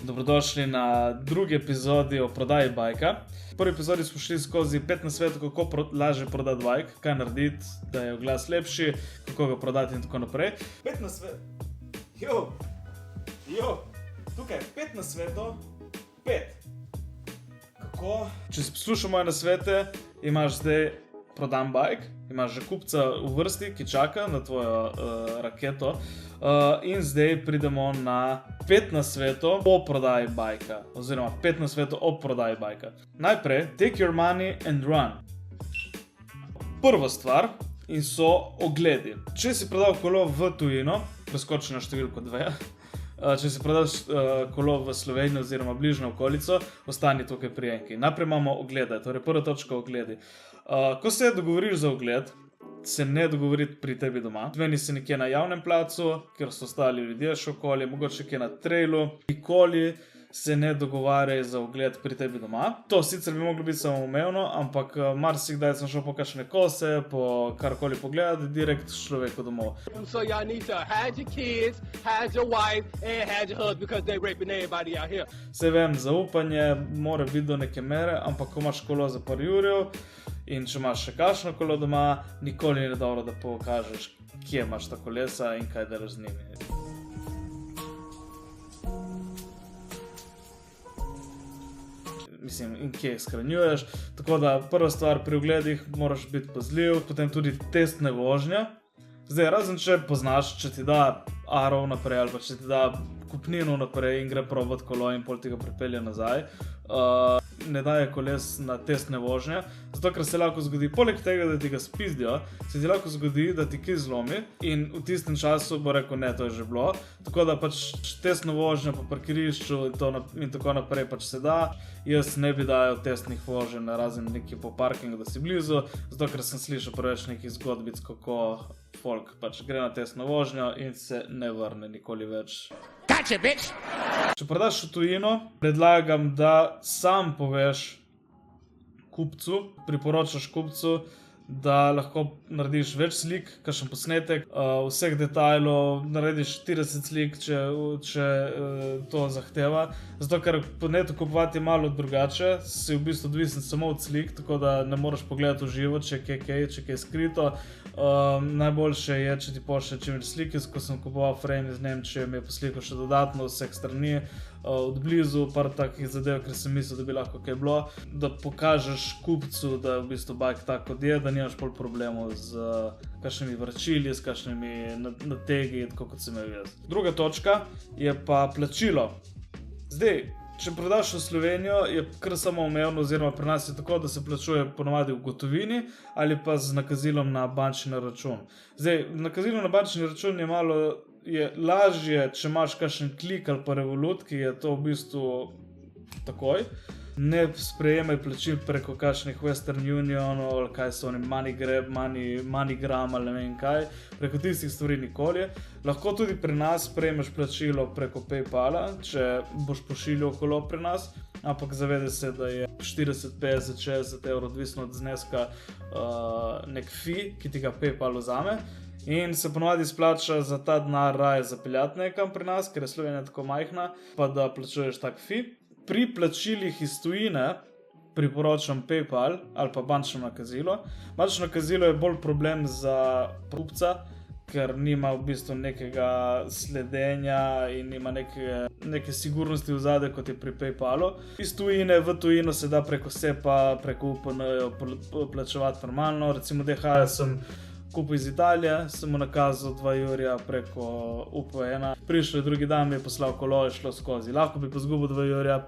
Dobrodošli na drugi epizodi o prodaji bajka. V prvi epizodi smo šli skozi 5 nasvetov, kako lažje prodati bajk, kaj narediti, da je oglas lepši, kako ga prodati in tako naprej. 5 nasvetov. Tukaj 5 nasvetov. 5. Kako? Če si poslušal moje nasvete, imaš zdaj prodan bajk, imaš že kupca v vrsti, ki čaka na tvojo raketo. In zdaj pridemo na 5 nasvetov o prodaji bajka, oziroma 5 nasvetov o prodaji bajka. Najprej, take your money and run. Prva stvar in so ogledi. Če si prodal kolo v tujino, preskoči na številko 2. Če si prodal kolo v Slovenijo oziroma bližnjo okolico, ostani tukaj pri enki. Najprej imamo oglede, torej prva točka ogledi. Ko se dogovoriš za ogled, se ne dogovoriti pri tebi doma. Zmeni se nekje na javnem placu, kjer so ostali ljudje še okoli, mogoče nekje na trailu. Nikoli se ne dogovarjaj za ogled pri tebi doma. To sicer bi moglo biti samoumevno, ampak marsikdaj sem šel po kakšne kose, po karkoli pogledati, direkt človeku domov. So y'all need to hide your kids, hide your wife and hide your husband because they raping everybody out here. Se vem, zaupanje mora biti do neke mere, ampak ko imaš kolo za par jurjev in če imaš še kakšno kolo doma, nikoli ni dobro, da pokažeš, kje imaš ta kolesa in kaj delaš z njimi. Mislim, in kje shranjuješ. Tako da prva stvar pri ogledih moraš biti pazljiv, potem tudi testne vožnje. Zdaj, razen če poznaš, če ti da arov naprej ali pa če ti da kupnino naprej in gre probat kolo in pol ti ga pripelje nazaj, ne daje koles na testne vožnje, zato ker se lahko zgodi, poleg tega, da ti ga spizdijo, se ti lahko zgodi, da ti kij zlomi in v tistem času bo rekel, ne, to je že bilo. Tako da pač testno vožnjo po parkirišču in tako naprej pač se da. Jaz ne bi dajal testnih voženj razen nekje po parkingu, da si blizu, zato ker sem slišal preveč nekih zgodbic, kako folk pač gre na testno vožnjo in se ne vrne nikoli več. Gotcha, bitch! Če prodaš v tujino, predlagam, da sam poveš kupcu, priporočaš kupcu, da lahko narediš več slik, kakšen posnetek, vseh detajlov, narediš 40 slik, če to zahteva. Zato, ker po netu kupovati malo drugače, si v bistvu odvisen samo od slik, tako da ne moreš pogledati v živo, če je skrito. Najboljše je, če ti pošlje čim več slike, ko sem kupoval frame iz Nemčije, mi je poslikal še dodatno vseh strani, od blizu, par takih zadev, ker sem mislil, da bi lahko kaj bilo, da pokažeš kupcu, da je v bistvu bajk tak, kot je, da nimaš pol problemov z kakšnimi vračili, s kakšnimi nategi, tako kot sem imel jaz. Druga točka je pa plačilo. Zdaj, če prodaš v Slovenijo, je kar samoumevno, oziroma pri nas je tako, da se plačuje ponovadi v gotovini ali pa z nakazilom na bančni račun. Zdaj, nakazilo na bančni račun je lažje, če imaš kakšen klik ali pa Revolut, ki je to v bistvu takoj. Ne sprejemaj plačil preko kakšnih Western Unionov ali kaj so oni, MoneyGrab, MoneyGram ali ne vem kaj. Preko tistih stvari nikoli. Lahko tudi pri nas sprejmeš plačilo preko PayPala, če boš pošiljal kolo pri nas, ampak zavedaj se, da je 40, 50, 60 evrov, odvisno od zneska, nek fee, ki ti ga PayPal vzame. In se ponovadi splača za ta denar raje zapeljati nekam pri nas, ker je Slovenija tako majhna, pa da plačuješ tak fee. Pri plačilih iz tujine priporočam PayPal ali pa bančno nakazilo. Bančno nakazilo je bolj problem za kupca, ker nima v bistvu nekega sledenja in nima neke sigurnosti v zadaj, kot je pri PayPalu. Iz tujine v tujino se da preko SEPA, preko UPN-jo plačevati normalno. Recimo DHL sem kupil iz Italije, sem mu nakazal 2 jurja preko UPN-a. Prišel je drugi dan, mi je poslal kolo, je šlo skozi. Lahko bi pa zgubil 2 jurja,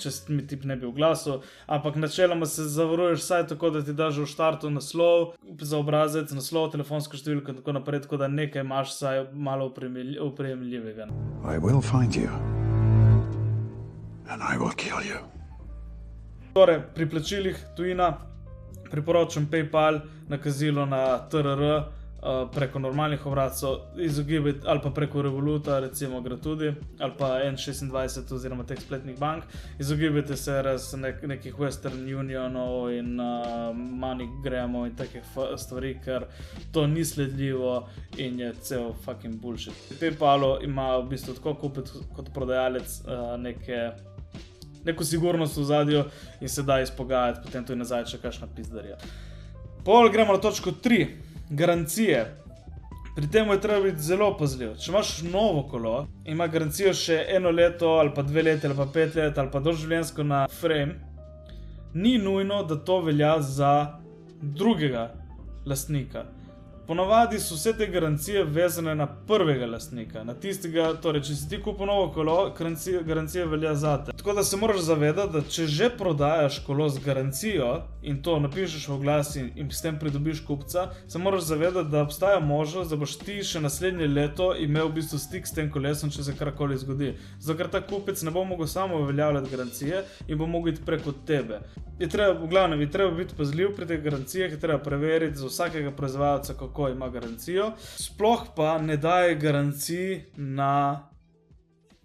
če mi tip ne bi oglasil, ampak načeloma se zavaruješ vsaj tako, da ti daš v štartu naslov za obrazec, naslov, telefonsko številko in tako naprej, tako da nekaj imaš vsaj malo oprijemljivega. I will find you and I will kill you. Torej, pri plačilih tujina priporočam PayPal, nakazilo na TRR preko normalnih obrazcev, izogibajte, ali pa preko Revoluta, recimo gre tudi, ali pa N26 oziroma teh spletnih bank, izogibajte se res nekih Western Unionov in MoneyGramov in takih stvari, ker to ni sledljivo in je cel fucking bullshit. PayPalu ima v bistvu tako kupec kot prodajalec neko sigurnost v zadju in se da izpogajati, potem tu in nazaj še kakšna pizdarija. Pol gremo na točko 3. Garancije. Pri tem je treba biti zelo pazljiv. Če imaš novo kolo, ima garancijo še 1 leto ali pa 2 leta ali pa 5 let ali pa doživljenjsko na frame, ni nujno, da to velja za drugega lastnika. Ponavadi so vse te garancije vezane na prvega lastnika, na tistega, torej če si ti kupil novo kolo, garancija velja zate. Tako da se moraš zavedati, da če že prodajaš kolo z garancijo in to napišeš v oglas in s tem pridobiš kupca, se moraš zavedati, da obstaja možnost, da boš ti še naslednje leto imel v bistvu stik s tem kolesom, če se karkoli zgodi. Zato ker ta kupec ne bo mogel samo uveljavljati garancije in bo mogel iti preko tebe. V glavnem, je treba biti pazljiv pri teh garancijah, je treba preveriti za vsakega proizvajalca, kako ima garancijo. Sploh pa ne daje garancij na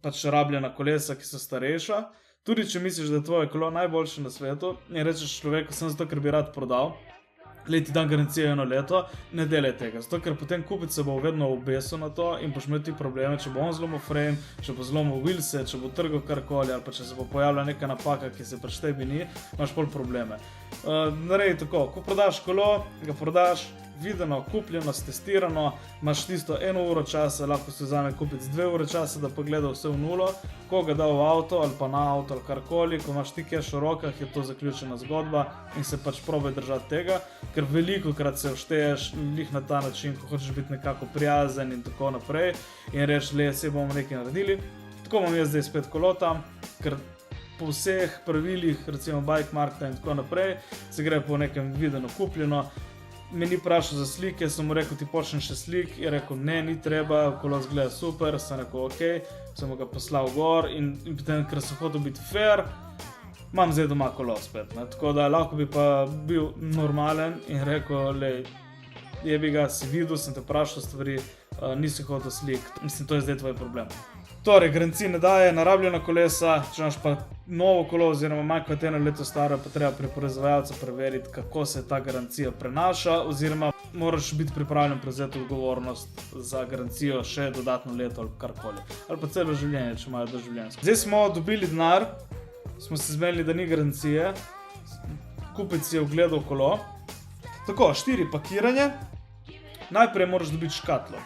pač rabljena kolesa, ki so starejša. Tudi če misliš, da je tvoje kolo najboljše na svetu in rečeš človeku, sem zato, ker bi rad prodal, ti dan garancijo 1 leto, ne delaj tega. Zato, ker potem kupec se bo vedno obesil na to in boš imel ti probleme, če bo on zlomil frame, če bo zlomil wheelse, če bo trgal karkoli ali pa če se bo pojavila neka napaka, ki se pač tebi ni, imaš pol probleme. Naredi tako, ko prodaš kolo, ga prodaš videno, kupljeno, testirano, imaš tisto 1 uro časa, lahko se vzame kupec 2 ure časa, da pogleda vse v nulo, ko ga da v avto ali pa na avto ali karkoli, ko imaš ti cash v rokah, je to zaključena zgodba in se pač probaj držati tega, ker velikokrat se všteješ lih na ta način, ko hočeš biti nekako prijazen in tako naprej in reč, se bomo nekaj naredili. Tako imam jaz zdaj spet kolo tam, ker po vseh pravilih, recimo bike marketa in tako naprej, se gre po nekem videno kupljeno. Me ni vprašal za slike, sem mu rekel, ti počnem še slik, je rekel, ne, ni treba, kolo zgleda super, sem rekel, ok, sem ga poslal gor in potem, ker sem hotel biti fair, imam zdaj doma kolo spet, ne? Tako da lahko bi pa bil normalen in rekel, jebi ga, si videl, sem te vprašal stvari, nisi hotel slik, mislim, to je zdaj tvoj problem. Torej, garancij ne daje na rabljena kolesa, če imaš pa novo kolo oziroma manj kot 1 leto staro, pa treba pri proizvajalcu preveriti, kako se ta garancija prenaša oziroma moraš biti pripravljen prevzeti odgovornost za garancijo še dodatno leto ali karkoli. Ali pa celo življenje, če imajo doživljenjsko. Zdaj smo dobili denar, smo se zmenili, da ni garancije, kupec je ogledal kolo. Tako, 4 pakiranje. Najprej moraš dobiti škatlo.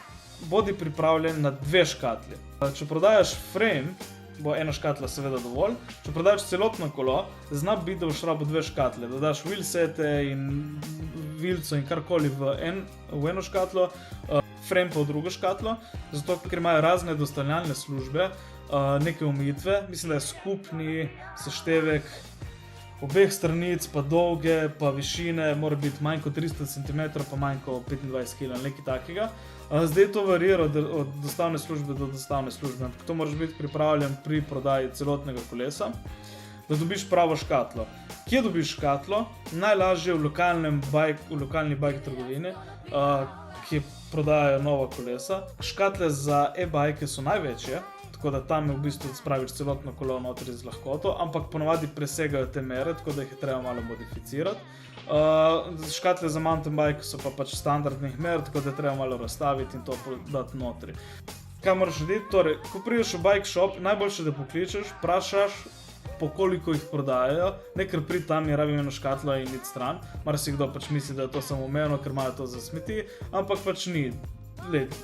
Bodi pripravljen na 2 škatli. Če prodajaš frame, bo 1 škatla seveda dovolj. Če prodajaš celotno kolo, zna biti, da boš rabo 2 škatle. Da daš wheelsete in vilco in karkoli v eno škatlo, frame pa v drugo škatlo, zato ker imajo razne dostavljalne službe, neke omejitve. Mislim, da je skupni seštevek obeh stranic, pa dolge, pa višine, mora biti manj kot 300 cm, pa manj kot 25 kg, nekaj takega. Zdaj to varira od dostavne službe do dostavne službe, ampak to moraš biti pripravljen pri prodaji celotnega kolesa, da dobiš pravo škatlo. Kje dobiš škatlo? Najlažje v lokalni bike trgovini, ki prodajajo nova kolesa. Škatle za e-bike so največje, tako da tam v bistvu spraviš celotno kolo notri z lahkoto, ampak ponavadi presegajo te mere, tako da jih je treba malo modificirati. Škatle za mountain bike so pa pač standardnih mer, tako da je treba malo razstaviti in to dati notri. Kaj moraš narediti? Torej, ko prideš v bike shop, najboljše da pokličeš, vprašaš, po koliko jih prodajajo, ne ker pridi tam in rabim eno škatlo in iti stran. Marsikdo pač misli, da je to samoumevno, ker imajo to za smeti, ampak pač ni.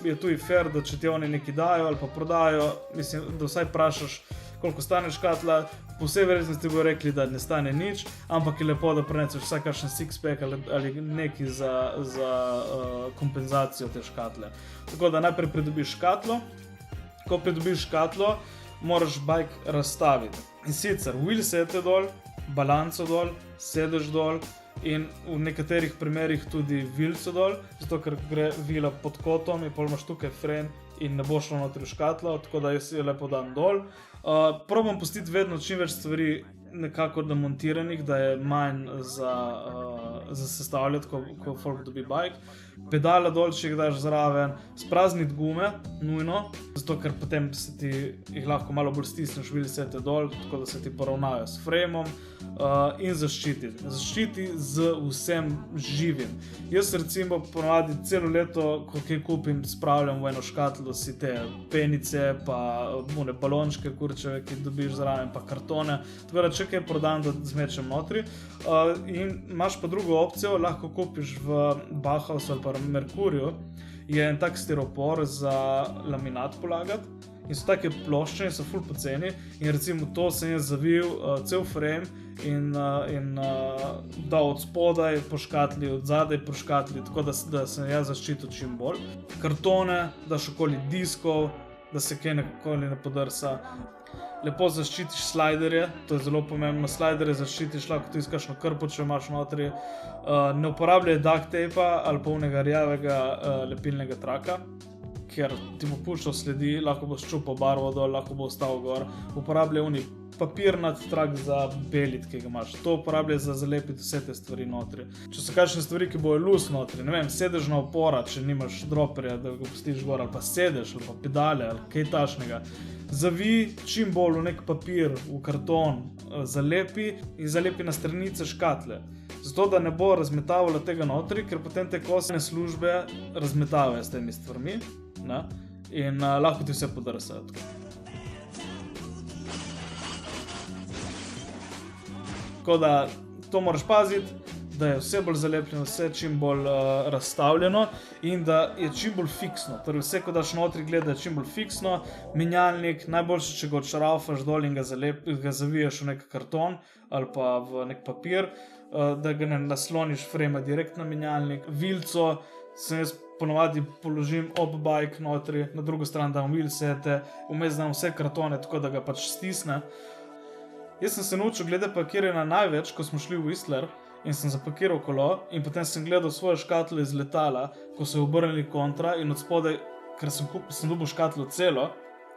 Je tu i fair, da če ti oni nekaj dajo ali pa prodajo, mislim, da vsaj vprašaš, koliko stane škatla, po vsej verjetnosti bojo rekli, da ne stane nič, ampak je lepo, da preneseš vsaj kakšen six-pack ali nekaj za kompenzacijo te škatle. Tako da najprej pridobiš škatlo, ko pridobiš škatlo, moraš bike razstaviti. In sicer wheelsete dol, balanco dol, sedež dol, in v nekaterih primerih tudi vilco dol, zato ker gre vila pod kotom in pol imaš tukaj frame in ne bo šlo notri v škatlo, tako da jaz je lepo dan dol. Probam pustiti vedno čim več stvari nekako demontiranih, da je manj za za sestavljati, ko folk dobi bike. Pedale dol, če jih daš zraven, sprazniti gume, nujno, zato ker potem se ti jih lahko malo bolj stisneš, wheelsete dol, tako da se ti poravnajo s frameom, in zaščiti z vsem živim. Jaz recimo ponavadi celo leto, ko kaj kupim, spravljam v eno škatlo si te penice, pa one balončke kurčeve, ki dobiš zraven, pa kartone, tako da če kaj prodam, da zmečem notri. In imaš pa drugo opcijo, lahko kupiš v Bauhausu ali pa Merkurju, je en tak stiropor za laminat polagati. In so take plošče in so ful poceni in recimo to sem jaz zavil cel frame in dal od spodaj po škatli, od zadaj po škatli, tako da sem jaz zaščitil čim bolj. Kartone, daš okoli diskov, da se kaj nikoli ne podrsa. Lepo zaščitiš slajderje, to je zelo pomembno, slajderje zaščitiš, lahko tudi kakšno krpo, če imaš notri. Ne uporabljaj duct tape ali pa unega rjavega lepilnega traka, ker ti bo puščal sledi, lahko boš čupal barvo dol, lahko bo ostal gor. Uporabljaj uni papirnat trak za belit, ki ga imaš. To uporabljaj za zalepiti vse te stvari notri. Če so kakšne stvari, ki bojo loose notri, ne vem, sedežna opora, če nimaš droperja, da ga pustiš gor, ali pa sedež, ali pa pedale, ali kaj tašnega. Zavij čim bolj v nek papir, v karton, zalepi in zalepi na stranice škatle. Zato, da ne bo razmetavalo tega notri, ker potem te kosne službe razmetavajo s temi stvarmi, ne? In lahko ti vse podrsajo. Tako da to moraš paziti, da je vse bolj zalepljeno, vse čim bolj razstavljeno in da je čim bolj fiksno. Torej vse, ko daš notri, gleda je čim bolj fiksno. Menjalnik, najboljše, če ga odšraufaš dol in ga zaviješ v nek karton ali pa v nek papir, da ga ne nasloniš frame direkt na menjalnik. Vilco sem jaz ponovadi položim ob bike notri, na drugo stran dam wheelsete, vmes dam vse kartone, tako da ga pač stisne. Jaz sem se naučil glede pakiranja največ, ko smo šli v Whistler in sem zapakiral kolo in potem sem gledal svojo škatlo iz letala, ko so obrnili kontra in od spodaj, ker sem dobil škatlo celo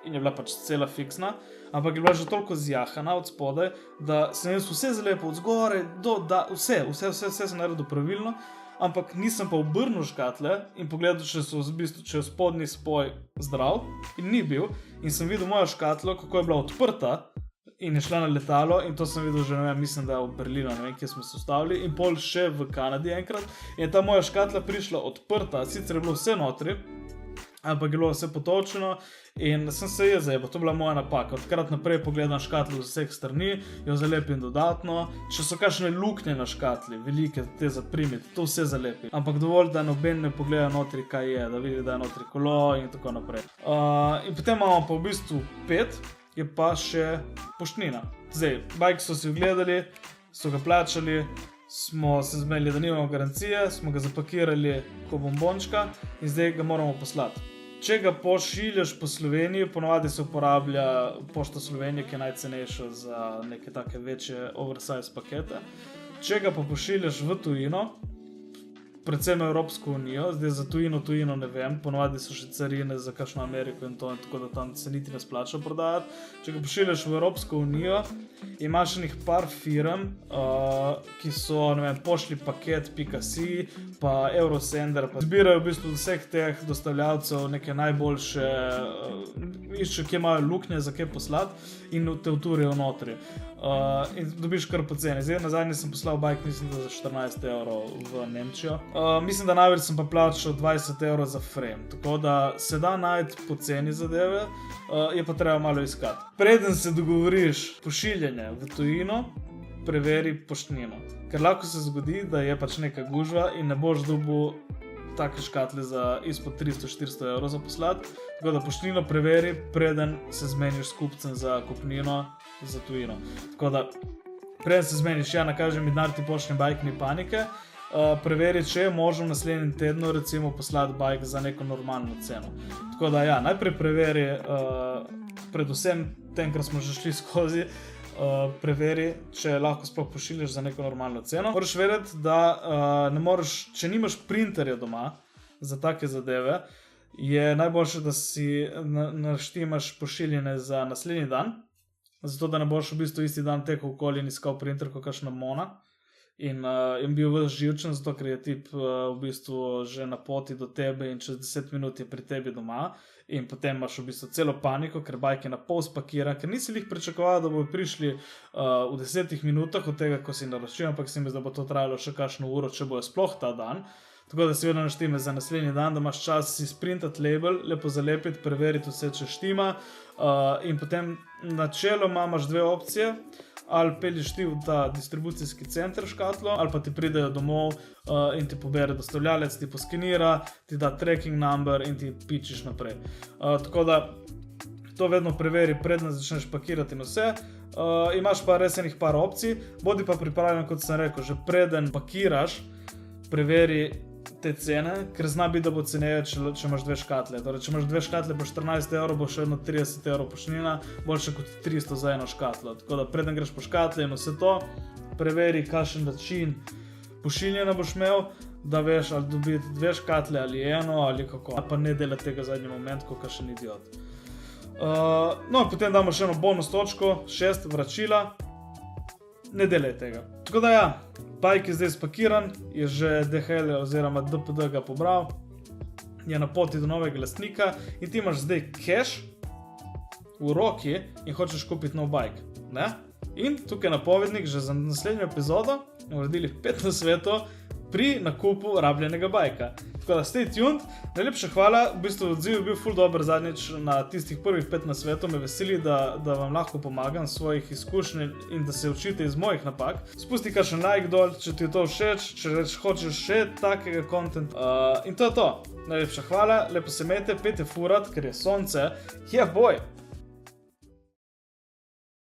in je bila pač cela fiksna, ampak je bila že toliko zjahana od spodaj, da sem jaz vse zalepil od zgoraj, vse sem naredil pravilno, ampak nisem pa obrnil škatle in pogledal, če je spodnji spoj zdrav in ni bil in sem videl mojo škatlo, kako je bila odprta in je šla na letalo in to sem videl že, ne vem, mislim, da v Berlinu, ne vem, kje smo se ustavili in pol še v Kanadi enkrat in ta moja škatla prišla odprta, sicer je bilo vse notri, ampak je bilo vse potočeno in sem se je zajebal, to je bila moja napaka. Odkrat naprej pogledam škatlo z vseh strani, jo zalepim dodatno, če so kakšne luknje na škatli, velike, te za primiti, to vse zalepim, ampak dovolj, da noben ne pogleda notri, kaj je, da vidi, da je notri kolo in tako naprej. In potem imamo pa v bistvu 5, je pa še poštnina. Zdaj, bike so si ogledali, so ga plačali, smo se zmenili, da nimamo garancije, smo ga zapakirali kot bombončka in zdaj ga moramo poslati. Če ga pošiljaš po Sloveniji, ponovadi se uporablja Pošta Slovenije, ki je najcenejša za neke take večje oversize pakete. Če ga pa pošiljaš v tujino, predvsem Evropsko unijo, zdaj za tujino ne vem, ponovadi so še carine za kakšno Ameriko in to, tako da tam se niti ne splača prodajati. Če ga pošiljaš v Evropsko unijo, imaš enih par firm, ki so, ne vem, pošljipaket.si, pa Eurosender, pa zbirajo v bistvu vseh teh dostavljavcev neke najboljše, iščejo, kje imajo luknje za kaj poslati in te uturijo notri. In dobiš kar poceni. Zdaj nazadnje sem poslal bike, mislim, da za 14 evrov v Nemčijo. Mislim, da največ sem pa plačal 20 evrov za frame, tako da se da najti poceni zadeve, je pa treba malo iskati. Preden se dogovoriš pošiljanje v tujino, preveri poštnino. Ker lahko se zgodi, da je pač neka gužva in ne boš dobil take škatle za izpod 300-400 evrov za poslati, tako da poštnino preveri, preden se zmeniš s kupcem za kupnino za tujino. Tako da, preden se zmeniš, ja, nakaže mi denar, ti pošljem bike, ni panike, preveri, če je možno v naslednjem tednu recimo poslati bike za neko normalno ceno. Tako da, ja, najprej preveri, predvsem tem, kar smo že šli skozi, preveri, če lahko sploh pošiljaš za neko normalno ceno. Moraš vedeti, da ne moreš, če nimaš printerja doma za take zadeve, je najboljše, da si naštimaš pošiljene za naslednji dan, zato da ne boš v bistvu isti dan tekel okoli in iskal printer kot kakšna mona In bil ves živčen, zato ker je tip v bistvu že na poti do tebe in čez 10 minut je pri tebi doma. In potem imaš v bistvu celo paniko, ker bajk je na pol spakiran, ker nisi jih pričakoval, da bodo prišli v 10 minutah od tega, ko si naročil, ampak si mi, da bo to trajalo še kakšno uro, če bojo sploh ta dan. Tako da si vedno naštime za naslednji dan, da imaš čas si sprintati label, lepo zalepiti, preveriti vse, če štima. In potem načeloma imaš dve opcije. Ali pelješ ti v ta distribucijski center škatlo, ali pa ti pridejo domov in ti pobere dostavljalec, ti poskenira, ti da tracking number in ti pičiš naprej. Tako da to vedno preveri, predno začneš pakirati in vse. Imaš pa res enih par opcij, bodi pa pripravljen, kot sem rekel, že preden pakiraš, preveri te cene, ker zna biti, da bo ceneje, če imaš dve škatle. Torej, če imaš dve škatle po 14 €, bo še 30 € poštnina, boljše kot 300 za eno škatlo. Tako da preden greš po škatle in vse to, preveri, kakšen način pošiljanja boš imel, da veš, ali dobiti dve škatle ali eno, ali kako. Pa ne delati tega zadnji moment, kot kakšen idiot. No, potem damo še eno bonus točko, 6 vračila. Ne delaj tega. Tako da ja, bajk je zdaj spakiran, je že DHL oziroma DPD ga pobral, je na poti do novega lastnika in ti imaš zdaj cash v roki in hočeš kupiti nov bajk. In tukaj je napovednik, že za naslednjo epizodo naredili 5 nasvetov pri nakupu rabljenega bajka. Tako da stay tuned, najlepša hvala, v bistvu odziv je bil ful dober zadnjič na tistih prvih 5 nasvetov, me veseli, da vam lahko pomagam svojih izkušenj in da se učite iz mojih napak. Spusti kakšen like dol, če ti je to všeč, če hočeš še takega contenta. In to je to. Najlepša hvala, lepo se imejte, pejte furat, ker je sonce. Yeah boy!